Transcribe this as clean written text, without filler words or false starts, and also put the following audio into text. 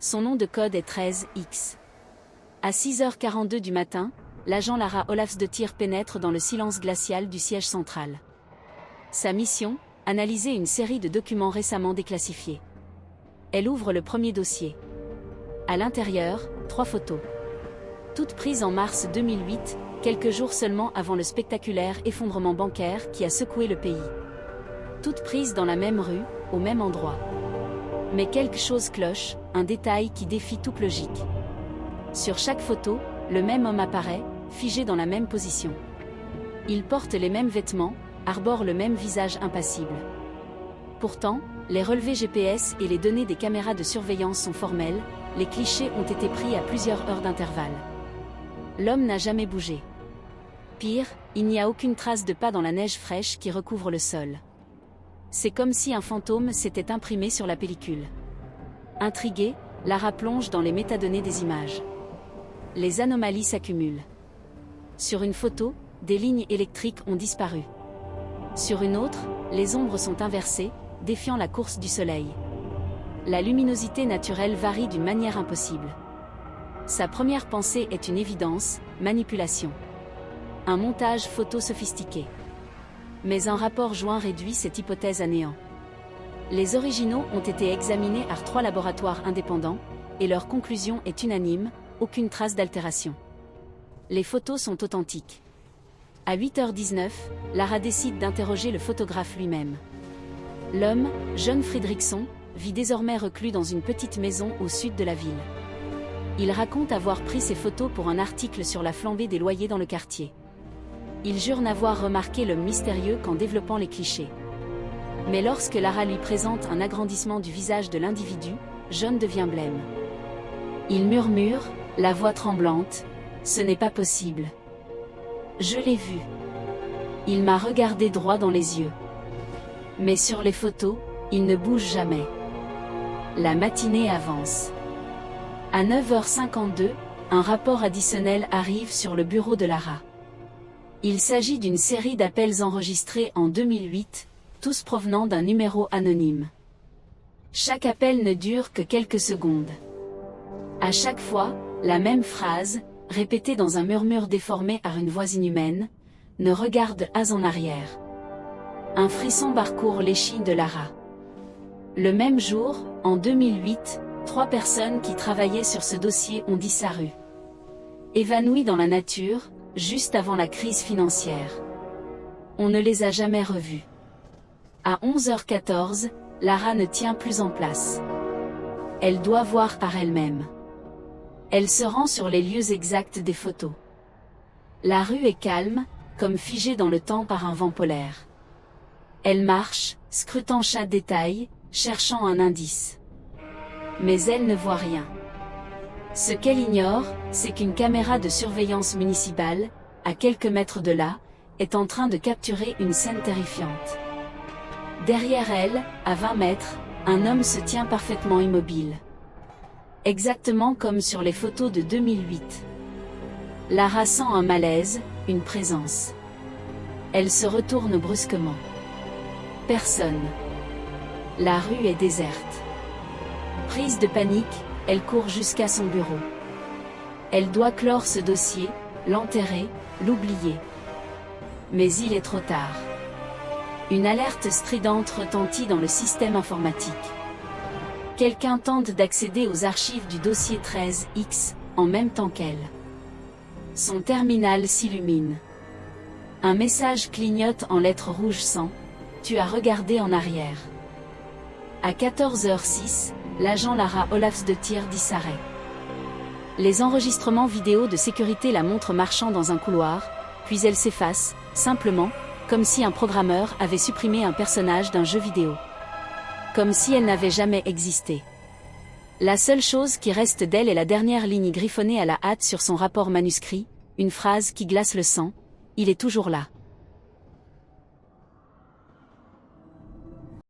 Son nom de code est 13X. À 6h42 du matin, l'agent Lara Olafsdottir pénètre dans le silence glacial du siège central. Sa mission, analyser une série de documents récemment déclassifiés. Elle ouvre le premier dossier. À l'intérieur, 3 photos. Toutes prises en mars 2008, quelques jours seulement avant le spectaculaire effondrement bancaire qui a secoué le pays. Toutes prises dans la même rue, au même endroit. Mais quelque chose cloche, un détail qui défie toute logique. Sur chaque photo, le même homme apparaît, figé dans la même position. Il porte les mêmes vêtements, arbore le même visage impassible. Pourtant, les relevés GPS et les données des caméras de surveillance sont formels, les clichés ont été pris à plusieurs heures d'intervalle. L'homme n'a jamais bougé. Pire, il n'y a aucune trace de pas dans la neige fraîche qui recouvre le sol. C'est comme si un fantôme s'était imprimé sur la pellicule. Intriguée, Lara plonge dans les métadonnées des images. Les anomalies s'accumulent. Sur une photo, des lignes électriques ont disparu. Sur une autre, les ombres sont inversées, défiant la course du soleil. La luminosité naturelle varie d'une manière impossible. Sa première pensée est une évidence, manipulation. Un montage photo sophistiqué. Mais un rapport joint réduit cette hypothèse à néant. Les originaux ont été examinés par 3 laboratoires indépendants, et leur conclusion est unanime, aucune trace d'altération. Les photos sont authentiques. À 8h19, Lara décide d'interroger le photographe lui-même. L'homme, John Fredrickson, vit désormais reclus dans une petite maison au sud de la ville. Il raconte avoir pris ces photos pour un article sur la flambée des loyers dans le quartier. Il jure n'avoir remarqué l'homme mystérieux qu'en développant les clichés. Mais lorsque Lara lui présente un agrandissement du visage de l'individu, John devient blême. Il murmure, la voix tremblante, « Ce n'est pas possible. Je l'ai vu. Il m'a regardé droit dans les yeux. Mais sur les photos, il ne bouge jamais. » La matinée avance. À 9h52, un rapport additionnel arrive sur le bureau de Lara. Il s'agit d'une série d'appels enregistrés en 2008, tous provenant d'un numéro anonyme. Chaque appel ne dure que quelques secondes. À chaque fois, la même phrase, répétée dans un murmure déformé par une voix inhumaine, « Ne regarde pas en arrière ». Un frisson parcourt l'échine de Lara. Le même jour, en 2008, 3 personnes qui travaillaient sur ce dossier ont disparu. Évanouies dans la nature, juste avant la crise financière. On ne les a jamais revues. À 11h14, Lara ne tient plus en place. Elle doit voir par elle-même. Elle se rend sur les lieux exacts des photos. La rue est calme, comme figée dans le temps par un vent polaire. Elle marche, scrutant chaque détail, cherchant un indice. Mais elle ne voit rien. Ce qu'elle ignore, c'est qu'une caméra de surveillance municipale, à quelques mètres de là, est en train de capturer une scène terrifiante. Derrière elle, à 20 mètres, un homme se tient parfaitement immobile. Exactement comme sur les photos de 2008. Lara sent un malaise, une présence. Elle se retourne brusquement. Personne. La rue est déserte. Prise de panique, elle court jusqu'à son bureau. Elle doit clore ce dossier, l'enterrer, l'oublier. Mais il est trop tard. Une alerte stridente retentit dans le système informatique. Quelqu'un tente d'accéder aux archives du dossier 13X, en même temps qu'elle. Son terminal s'illumine. Un message clignote en lettres rouges sang, « Tu as regardé en arrière ». À 14h06, l'agent Lara Olafsdottir disparaît. Les enregistrements vidéo de sécurité la montrent marchant dans un couloir, puis elle s'efface, simplement, comme si un programmeur avait supprimé un personnage d'un jeu vidéo. Comme si elle n'avait jamais existé. La seule chose qui reste d'elle est la dernière ligne griffonnée à la hâte sur son rapport manuscrit, une phrase qui glace le sang, « Il est toujours là ».